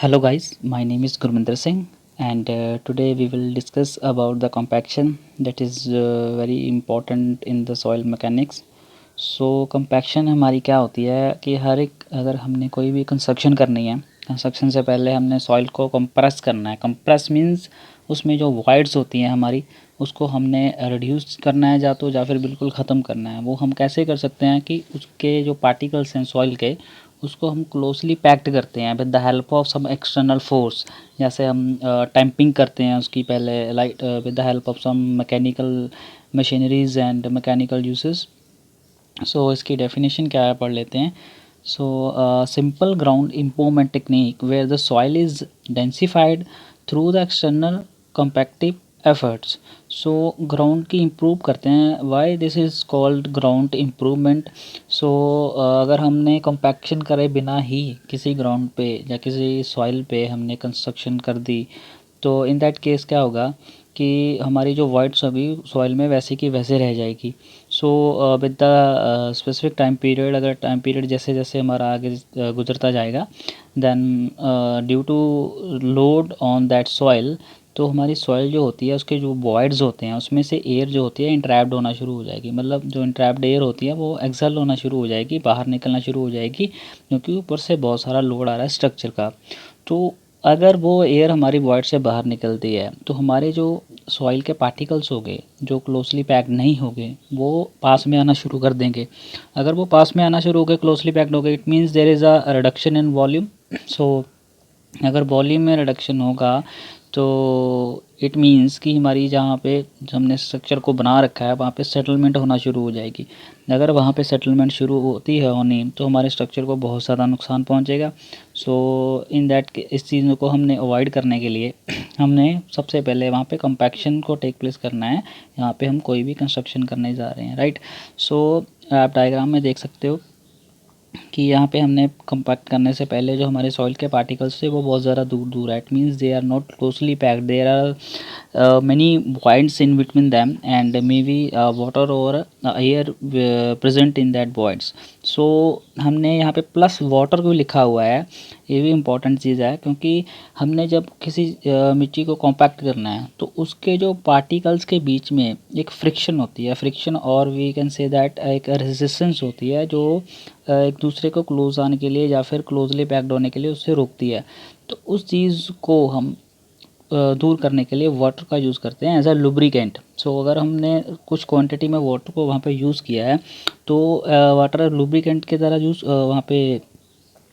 Hello guys, my name is Gurminder Singh and today we will discuss about the compaction that is very important in the soil mechanics. So compaction हमारी क्या होती है कि हर एक अगर हमने कोई भी कंस्ट्रक्शन करनी है, कंस्ट्रक्शन से पहले हमने सॉइल को कंप्रेस करना है। कंप्रेस मीन्स उसमें जो वॉइड्स होती हैं हमारी उसको हमने रिड्यूस करना है या फिर बिल्कुल ख़त्म करना है। वो हम कैसे कर सकते हैं कि उसके जो पार्टिकल्स हैं सॉइल के उसको हम क्लोजली पैक्ड करते हैं with the help of some external force. जैसे हम टैंपिंग करते हैं उसकी पहले light with the help of some mechanical machineries and mechanical uses. So इसकी डेफिनेशन क्या है पढ़ लेते हैं। So simple ground improvement technique where the soil is densified through the external compactive efforts. So ground की इम्प्रूव करते हैं। Why this is called ground improvement. So अगर हमने कॉम्पैक्शन करे बिना ही किसी ग्राउंड पे या किसी सॉइल पे हमने कंस्ट्रक्शन कर दी तो इन दैट केस क्या होगा कि हमारी जो वॉइड्स अभी सॉइल में वैसे की वैसे रह जाएगी। So with the specific time period, अगर टाइम पीरियड जैसे जैसे हमारा आगे गुजरता जाएगा then due to load on that soil तो हमारी सॉइल जो होती है उसके जो वॉइड्स होते हैं उसमें से एयर जो होती है इंट्रैप्ड होना शुरू हो जाएगी। मतलब जो इंट्रैप्ड एयर होती है वो एक्सहल होना शुरू हो जाएगी, बाहर निकलना शुरू हो जाएगी क्योंकि ऊपर से बहुत सारा लोड आ रहा है स्ट्रक्चर का। तो अगर वो एयर हमारी वॉइड से बाहर निकलती है तो हमारे जो सॉइल के पार्टिकल्स हो गए जो क्लोजली पैक्ड नहीं हो गए वो पास में आना शुरू कर देंगे। अगर वो पास में आना शुरू हो गए, क्लोजली पैक्ड हो गए, it means there is a reduction in volume. So अगर वॉल्यूम में रिडक्शन होगा तो इट मीन्स कि हमारी जहाँ पे हमने स्ट्रक्चर को बना रखा है वहाँ पे सेटलमेंट होना शुरू हो जाएगी। अगर वहाँ पे सेटलमेंट शुरू होती है होनी तो हमारे स्ट्रक्चर को बहुत ज़्यादा नुकसान पहुँचेगा। सो इन दैट इस चीज़ को हमने अवॉइड करने के लिए हमने सबसे पहले वहाँ पे कंपैक्शन को टेक प्लेस करना है। यहाँ पे हम कोई भी कंस्ट्रक्शन करने जा रहे हैं, राइट। सो आप डायग्राम में देख सकते हो कि यहाँ पे हमने कंपैक्ट करने से पहले जो हमारे सॉइल के पार्टिकल्स थे वो बहुत ज़्यादा दूर दूर है। It means they are not closely packed, there are many voids in between them and maybe water or air present in that voids. So हमने यहाँ पे प्लस वाटर को लिखा हुआ है, ये भी इम्पोर्टेंट चीज़ है क्योंकि हमने जब किसी मिट्टी को कॉम्पैक्ट करना है तो उसके जो पार्टिकल्स के बीच में एक फ्रिक्शन होती है, फ्रिक्शन और वी कैन से दैट एक रेजिस्टेंस होती है जो एक दूसरे को क्लोज आने के लिए या फिर क्लोजली पैक्ड होने के लिए उससे रोकती है। तो उस चीज़ को हम दूर करने के लिए वाटर का यूज़ करते हैं एज अ लुब्रिकेंट। सो अगर हमने कुछ क्वांटिटी में वाटर को वहाँ पे यूज़ किया है तो वाटर लुब्रिकेंट की तरह यूज़ वहाँ पे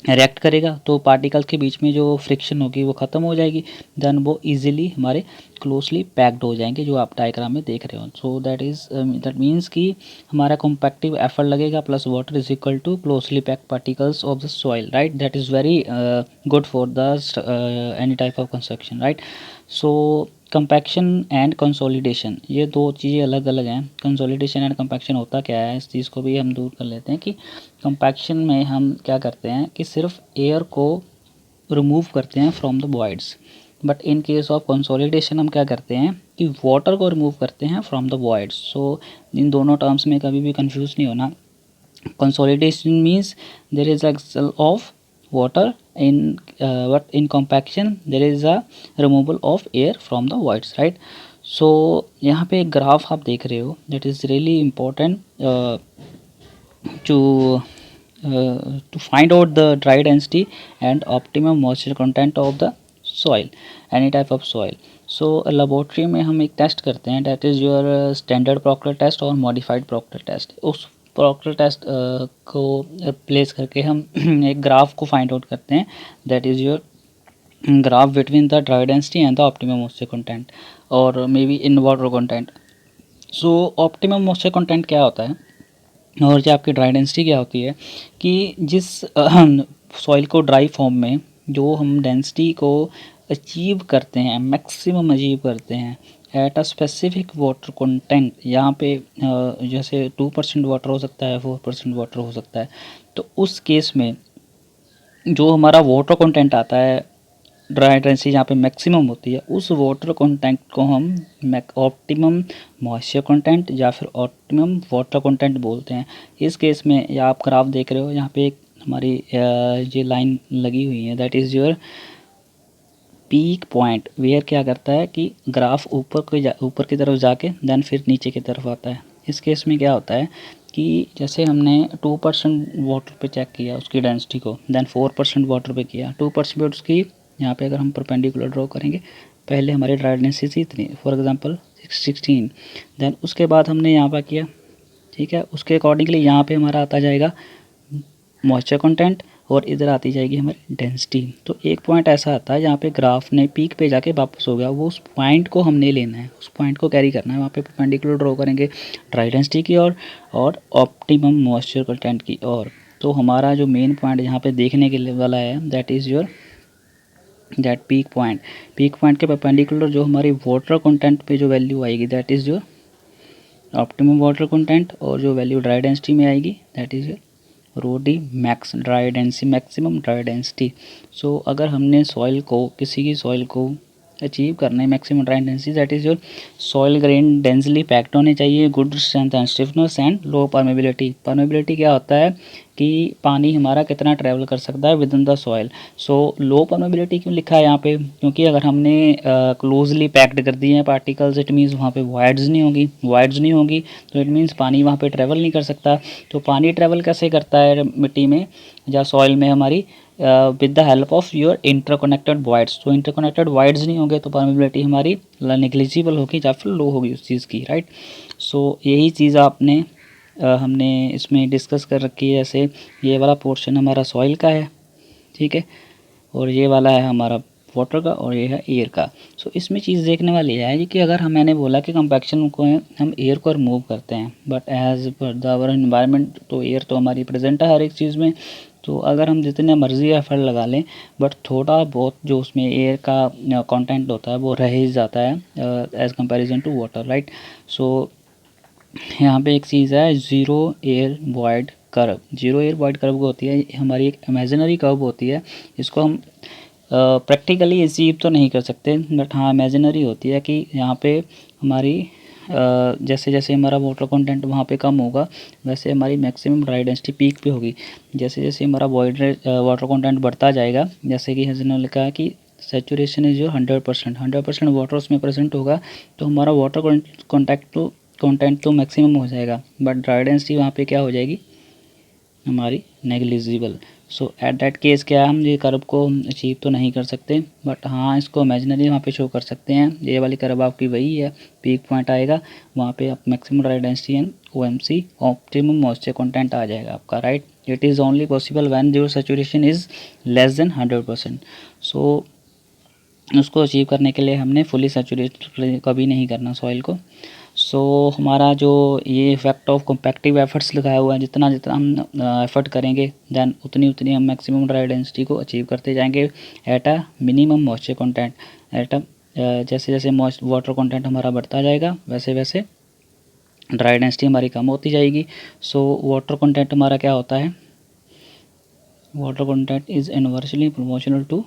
रिएक्ट करेगा तो पार्टिकल्स के बीच में जो फ्रिक्शन होगी वो ख़त्म हो जाएगी। देन वो इजीली हमारे क्लोजली पैक्ड हो जाएंगे जो आप डायग्राम में देख रहे हो। सो दैट मीन्स कि हमारा कॉम्पैक्टिव एफर्ट लगेगा plus water is equal to closely packed particles of the soil, right. That is very good for the any type of construction, right. So compaction and consolidation ये दो चीज़ें अलग अलग हैं। Consolidation and compaction होता क्या है इस चीज़ को भी हम दूर कर लेते हैं कि कंपैक्शन में हम क्या करते हैं कि सिर्फ एयर को रिमूव करते हैं from the voids, but in case of consolidation हम क्या करते हैं कि वाटर को रिमूव करते हैं फ्रॉम द वॉइड्स। सो इन दोनों टर्म्स में कभी भी कंफ्यूज नहीं होना। Consolidation means there is excess of water in but in compaction there is a removal of air from the voids, right। so यहाँ पे एक ग्राफ आप देख रहे हो that is really important to to find out the dry density and optimum moisture content of the soil, any type of soil। so laboratory में हम एक टेस्ट करते हैं that is your standard Proctor test और modified Proctor test। उस Proctor test को place करके हम एक ग्राफ को फाइंड आउट करते हैं that is your graph between the dry density and the optimum moisture content or maybe in water content. So optimum moisture content क्या होता है और जो आपकी ड्राई डेंसिटी क्या होती है कि जिस सॉइल को ड्राई फॉर्म में जो हम डेंसिटी को अचीव करते हैं, मैक्सिमम अचीव करते हैं at a specific water content. यहाँ पे जैसे 2% वाटर हो सकता है, 4% वाटर हो सकता है। तो उस केस में जो हमारा वाटर कंटेंट आता है ड्राई डेंसिटी जहाँ पे मैक्सिमम होती है उस वाटर कंटेंट को हम ऑप्टिमम मॉइस्चर कंटेंट या फिर ऑप्टिमम वाटर कंटेंट बोलते हैं। इस केस में या आप ग्राफ देख रहे हो यहाँ पे एक हमारी ये लाइन लगी हुई है that is your peak point where क्या करता है कि ग्राफ ऊपर की तरफ जाके देन फिर नीचे की तरफ आता है। इस केस में क्या होता है कि जैसे हमने 2% वाटर पे चेक किया उसकी डेंसिटी को, देन 4% वाटर पे किया, 2% पे उसकी यहाँ पे अगर हम परपेंडिकुलर ड्रॉ करेंगे, पहले हमारी ड्राई डेंसिटी इतनी फॉर एग्जांपल 16, देन उसके बाद हमने यहाँ पर किया, ठीक है, उसके अकॉर्डिंगली यहाँ पे हमारा आता जाएगा मॉइस्चर कंटेंट और इधर आती जाएगी हमारी डेंसिटी। तो एक पॉइंट ऐसा आता है जहाँ पे ग्राफ ने पीक पे जाके वापस हो गया, वो उस पॉइंट को हमने लेना है, उस पॉइंट को कैरी करना है, वहाँ पे परपेंडिकुलर ड्रॉ करेंगे ड्राई डेंसिटी की और ऑप्टिमम मॉइस्चर कंटेंट की और। तो हमारा जो मेन पॉइंट यहाँ पे देखने के लिए वाला है that is your that peak point. Peak point के परपेंडिकुलर जो हमारी वाटर कंटेंट पे जो वैल्यू आएगी that is your optimum water content, और जो वैल्यू ड्राई डेंसिटी में आएगी that is rho D max dry density maximum dry density. So अगर हमने सॉइल को किसी की सॉइल को अचीव करना है maximum dry density that is your soil grain densely packed होने चाहिए, good strength and stiffness and low permeability. Permeability क्या होता है कि पानी हमारा कितना ट्रैवल कर सकता है with in the soil. So low permeability क्यों लिखा है यहाँ पे, क्योंकि अगर हमने क्लोजली पैक्ड कर दिए हैं पार्टिकल्स इट मीन्स वहाँ पे वॉइड्स नहीं होगी तो इट मीन्स पानी वहाँ पे ट्रैवल नहीं कर सकता। तो पानी ट्रैवल कैसे करता है मिट्टी में या सॉइल में हमारी with the help of your interconnected voids. तो इंटरकनेक्टेड वॉइड्स नहीं होंगे तो परमेबिलिटी हमारी नेग्लिजिबल होगी या फिर लो होगी उस चीज़ की, राइट। सो यही चीज़ आपने हमने इसमें डिस्कस कर रखी है। जैसे ये वाला पोर्शन हमारा सॉइल का है, ठीक है, और ये वाला है हमारा वाटर का और ये है एयर का। सो इसमें चीज़ देखने वाली है कि अगर मैंने बोला कि कंपैक्शन को हम एयर को रिमूव करते हैं but as per the our environment तो एयर तो हमारी प्रेजेंट है हर एक चीज़ में। तो अगर हम जितने मर्जी एफर्ट लगा लें बट थोड़ा बहुत जो उसमें एयर का कंटेंट होता है वो रह ही जाता है as comparison to water, right. So यहाँ पे एक चीज़ है zero air void curve. Zero air void curve होती है हमारी एक इमेजिनरी कर्व होती है, इसको हम प्रैक्टिकली अचीव तो नहीं कर सकते बट हाँ इमेजिनरी होती है कि यहाँ पे हमारी जैसे जैसे हमारा वाटर कंटेंट वहाँ पे कम होगा वैसे हमारी मैक्सिमम ड्राई डेंसिटी पीक पे होगी। जैसे जैसे हमारा वाटर कंटेंट बढ़ता जाएगा, जैसे कि हमने लिखा है कि सेचुरेशन इज जो 100% वाटर उसमें प्रेजेंट होगा तो हमारा वाटर कंटेंट तो मैक्सिमम हो जाएगा बट ड्राई डेंसिटी वहाँ पे क्या हो जाएगी हमारी negligible. So at that case क्या है हम ये कर्व को अचीव तो नहीं कर सकते बट हाँ इसको इमेजिनरी वहाँ पे शो कर सकते हैं। ये वाली कर्व आपकी वही है, पीक पॉइंट आएगा वहाँ पे आप maximum dry density and OMC optimum moisture content आ जाएगा आपका, right. It is only possible when your saturation is less than 100%। So उसको अचीव करने के लिए हमने फुली सैचुरेट कभी नहीं करना सॉइल को। सो हमारा जो ये इफेक्ट ऑफ कॉम्पैक्टिव एफर्ट्स लिखाया हुआ है, जितना जितना हम एफर्ट करेंगे देन उतनी उतनी हम मैक्सिमम ड्राई डेंसिटी को अचीव करते जाएंगे at a minimum moisture content. At a जैसे जैसे वाटर कंटेंट हमारा बढ़ता जाएगा वैसे वैसे ड्राई डेंसिटी हमारी कम होती जाएगी। सो वाटर कंटेंट हमारा क्या होता है, water content is inversely proportional to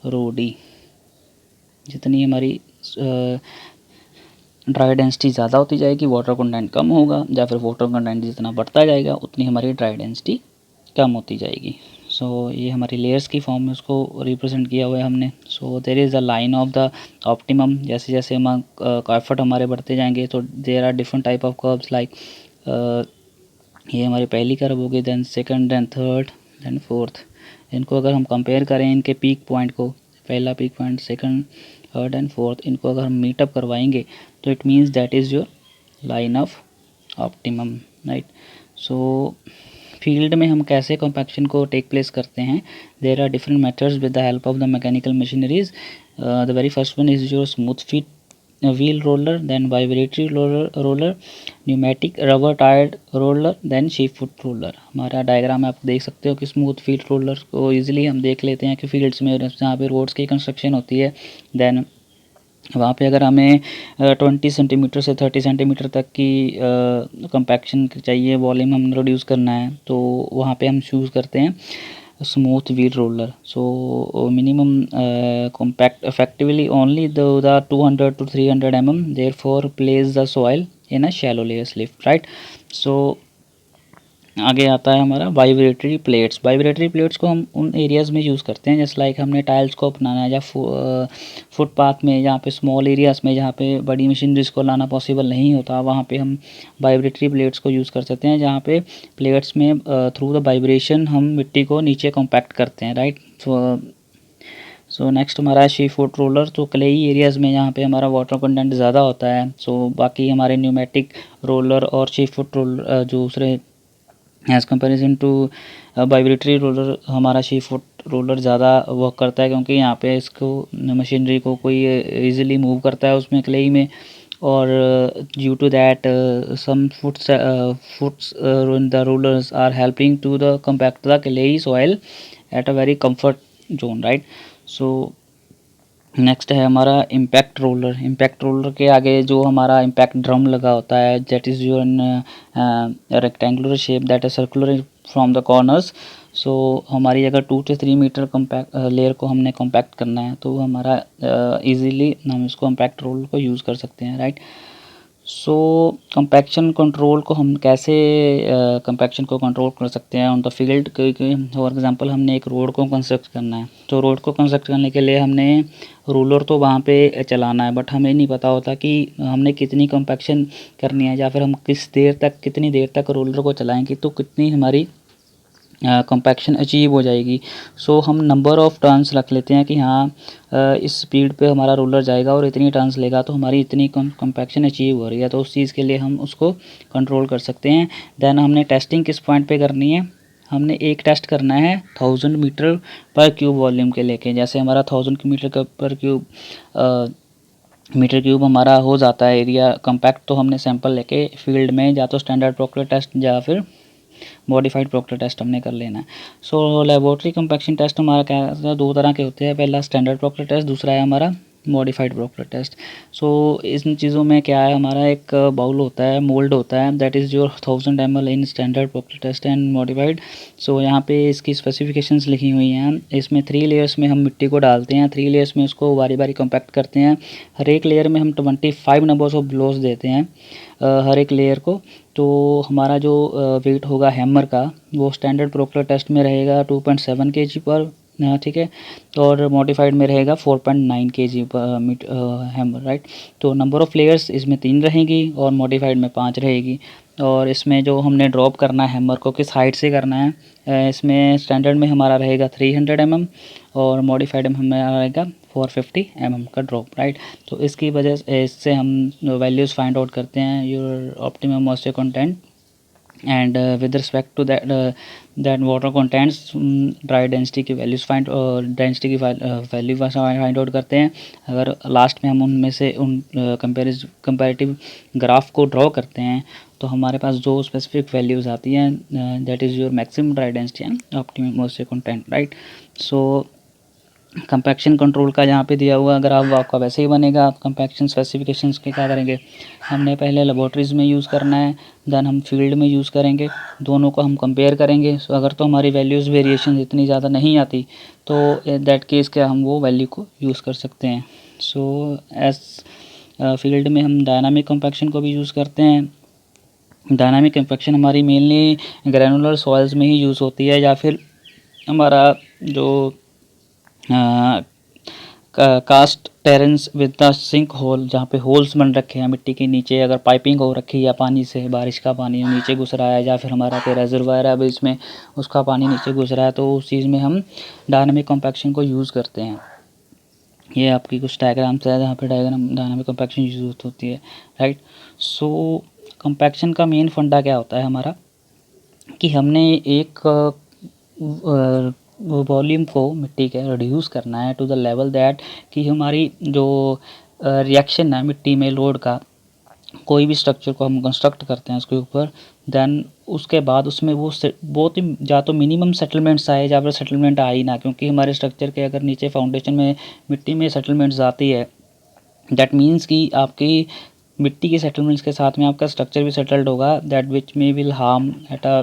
rho d. जितनी हमारी ड्राई डेंसिटी ज़्यादा होती जाएगी वाटर कंटेंट कम होगा, या फिर वाटर कंटेंट जितना बढ़ता जाएगा उतनी हमारी ड्राई डेंसिटी कम होती जाएगी। सो ये हमारी लेयर्स की फॉर्म में उसको रिप्रेजेंट किया हुआ है हमने। So there is a line of the optimum. जैसे जैसे हम एफर्ट हमारे बढ़ते जाएंगे तो there are different type of curves like ये हमारी पहली कर्व होगी, then second, then third, then fourth. इनको अगर हम कंपेयर करें इनके पीक पॉइंट को, पहला peak point, second, third and fourth, इनको अगर हम मीटअप करवाएंगे तो it means that is your line of optimum, right. So field में हम कैसे कॉम्पैक्शन को टेक प्लेस करते हैं, there are different methods with the help of the mechanical machineries. The very first one is your smooth feet wheel roller, then vibratory roller, pneumatic rubber tired roller, then sheep foot roller। हमारा diagram आप देख सकते हो कि smooth field roller को easily हम देख लेते हैं कि फील्ड्स में जहाँ पे रोड्स की कंस्ट्रक्शन होती है देन वहाँ पे अगर हमें 20 सेंटीमीटर से 30 सेंटीमीटर तक की कंपैक्शन चाहिए, वॉल्यूम हम रिड्यूस करना है तो वहाँ पे हम चूज़ करते हैं smooth wheel roller। So minimum compact effectively only the 200 to 300 therefore place the soil in a shallow layer lift, right। So आगे आता है हमारा वाइब्रेटरी प्लेट्स। वाइब्रेटरी प्लेट्स को हम उन एरियाज़ में यूज़ करते हैं जैसे लाइक हमने टाइल्स को अपनाना है या फुटपाथ में, जहाँ पे स्मॉल एरियाज़ में जहाँ पे बड़ी मशीनरीज को लाना पॉसिबल नहीं होता, वहाँ पे हम वाइब्रेटरी प्लेट्स को यूज़ कर सकते हैं, जहाँ पे प्लेट्स में थ्रू द वाइब्रेशन हम मिट्टी को नीचे कॉम्पैक्ट करते हैं, राइट। सो नेक्स्ट हमारा है शी फुट रोलर। तो क्लेई एरियाज़ में जहाँ पे हमारा वाटर कंटेंट ज़्यादा होता है, सो बाकी हमारे न्यूमेटिक रोलर और शी फुट रोलर दूसरे as comparison to vibratory roller, हमारा शी फुट रोलर ज़्यादा वर्क करता है, क्योंकि यहाँ पे इसको मशीनरी को कोई इजीली मूव करता है उसमें क्लेई में, और due to that some foots in the rollers are helping to the compact the clay soil at a very comfort zone, right. So next है हमारा इम्पैक्ट रोलर। इम्पैक्ट रोलर के आगे जो हमारा इम्पैक्ट ड्रम लगा होता है, that is your rectangular shape that is circular from the corners. So हमारी अगर 2 से 3 मीटर कम्पैक्ट लेयर को हमने कॉम्पैक्ट करना है तो हमारा इजीली हम इसको इम्पैक्ट रोलर को यूज़ कर सकते हैं, राइट। सो कंपैक्शन कंट्रोल को हम कैसे कंपैक्शन को कंट्रोल कर सकते हैं on the field. For example हमने एक रोड को कंस्ट्रक्ट करना है, तो रोड को कंस्ट्रक्ट करने के लिए हमने रूलर तो वहाँ पे चलाना है, बट हमें नहीं पता होता कि हमने कितनी कंपैक्शन करनी है, या फिर हम कितनी देर तक रोलर को चलाएंगे तो कितनी हमारी कंपैक्शन अचीव हो जाएगी। सो हम नंबर ऑफ़ टर्न्स रख लेते हैं कि हाँ इस स्पीड पे हमारा रोलर जाएगा और इतनी टर्न्स लेगा तो हमारी इतनी कंपैक्शन अचीव हो रही है, तो उस चीज़ के लिए हम उसको कंट्रोल कर सकते हैं। देन हमने टेस्टिंग किस पॉइंट पे करनी है, हमने एक टेस्ट करना है 1000 मीटर पर क्यूब वॉल्यूम के लेके। जैसे हमारा 1000 मीटर पर क्यूब मीटर क्यूब हमारा हो जाता है एरिया कंपैक्ट, तो हमने सैंपल लेके फील्ड में या तो स्टैंडर्ड प्रोक्टर टेस्ट या फिर मॉडिफाइड प्रोक्टर टेस्ट हमने कर लेना है। सो लेबोरेटरी कंपैक्शन टेस्ट हमारा क्या है, 2 तरह के होते हैं, पहला स्टैंडर्ड प्रोक्टर टेस्ट, दूसरा है हमारा मॉडिफाइड प्रोक्टर टेस्ट। सो इन चीज़ों में क्या है, हमारा एक बाउल होता है, मोल्ड होता है, that is your 1000 ml in standard Proctor test and modified. So यहाँ पे इसकी स्पेसिफिकेशंस लिखी हुई हैं। इसमें 3 लेयर्स में हम मिट्टी को डालते हैं, 3 लेयर्स में उसको बारी बारी कंपैक्ट करते हैं। हर एक लेयर में हम 25 नंबर्स ऑफ ब्लोस देते हैं हर एक लेयर को। तो हमारा जो वेट होगा हैमर का वो स्टैंडर्ड प्रोक्टर टेस्ट में रहेगा 2.7 kg पर, ठीक है, और मॉडिफाइड में रहेगा 4.9 kg पर हैमर, राइट। तो नंबर ऑफ़ लेयर्स इसमें 3 रहेगी और मॉडिफाइड में 5 रहेगी। और इसमें जो हमने ड्रॉप करना है हैमर को किस हाइट से करना है, इसमें स्टैंडर्ड में हमारा रहेगा 300 mm और मॉडिफाइड में हमारा रहेगा 450 mm का ड्रॉप, राइट। तो इसकी वजह से इससे हम वैल्यूज़ फाइंड आउट करते हैं your optimum moisture content and with respect to that water contents dry density की वैल्यूज़ डेंसिटी की वैल्यू फाइंड आउट करते हैं। अगर लास्ट में हम उनमें से उन कंपैरेटिव ग्राफ को ड्रॉ करते हैं तो हमारे पास जो स्पेसिफिक वैल्यूज़ आती हैं that is your maximum dry density and optimum moisture content, right. So compaction control का यहाँ पे दिया हुआ, अगर आप आपका वैसे ही बनेगा, आप कंपैक्शन स्पेसिफिकेशंस के क्या करेंगे, हमने पहले लेबोरेटरीज़ में यूज़ करना है, देन हम फील्ड में यूज़ करेंगे, दोनों को हम कंपेयर करेंगे। सो अगर तो हमारी वैल्यूज़ वेरिएशन इतनी ज़्यादा नहीं आती तो दैट केस क्या हम वो वैल्यू को यूज़ कर सकते हैं। सो एज फील्ड में हम डायनामिक कंपैक्शन को भी यूज़ करते हैं। डायनामिक कंपैक्शन हमारी मेनली ग्रैनुलर सॉइल्स में ही यूज़ होती है, या फिर हमारा जो karst terrains with the sink hole, जहाँ पे होल्स बन रखे हैं मिट्टी के नीचे, अगर पाइपिंग हो रखी है पानी से, बारिश का पानी नीचे घुस रहा है, या फिर हमारा कोई रेजरवायर है अब इसमें उसका पानी नीचे घुस रहा है, तो उस चीज़ में हम डायनामिक कंपैक्शन को यूज़ करते हैं। ये आपकी कुछ डायग्राम्स है जहाँ पे डायनामिक कंपैक्शन यूज़ होती है, राइट। सो कंपैक्शन का मेन फंडा क्या होता है हमारा, कि हमने एक वॉल्यूम को मिट्टी के रिड्यूस करना है टू द लेवल दैट कि हमारी जो रिएक्शन है मिट्टी में लोड का, कोई भी स्ट्रक्चर को हम कंस्ट्रक्ट करते हैं उसके ऊपर, देन उसके बाद उसमें वो बहुत ही या तो मिनिमम सेटलमेंट्स आए या फिर सेटलमेंट आ ही ना, क्योंकि हमारे स्ट्रक्चर के अगर नीचे फाउंडेशन में मिट्टी में सेटलमेंट्स आती है दैट मीन्स कि आपकी मिट्टी के सेटलमेंट्स के साथ में आपका स्ट्रक्चर भी सेटल्ड होगा, that which may will harm at a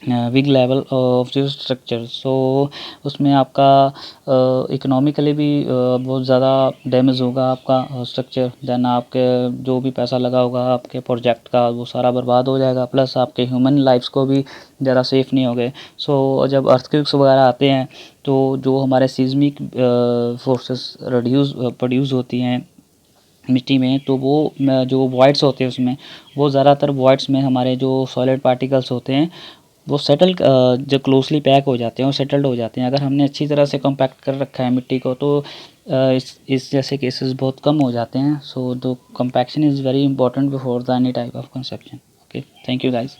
weak level of the structure. So उसमें आपका इकोनॉमिकली भी बहुत ज़्यादा डैमेज होगा आपका स्ट्रक्चर। देन आपके जो भी पैसा लगा होगा आपके प्रोजेक्ट का वो सारा बर्बाद हो जाएगा, प्लस आपके ह्यूमन लाइफ्स को भी ज़्यादा सेफ़ नहीं होगे। सो जब अर्थक्वेक्स वगैरह आते हैं तो जो हमारे सीज़मिक फोर्सेस प्रोड्यूस होती हैं मिट्टी में, तो वो जो वॉइड्स होते हैं उसमें, वो ज़्यादातर वॉइड्स में हमारे जो सॉलिड पार्टिकल्स होते हैं वो सेटल जो क्लोजली पैक हो जाते हैं वो सेटल्ड हो जाते हैं। अगर हमने अच्छी तरह से कॉम्पैक्ट कर रखा है मिट्टी को तो इस जैसे केसेस बहुत कम हो जाते हैं। So the compaction is very important before the any type of construction. Okay, thank you guys.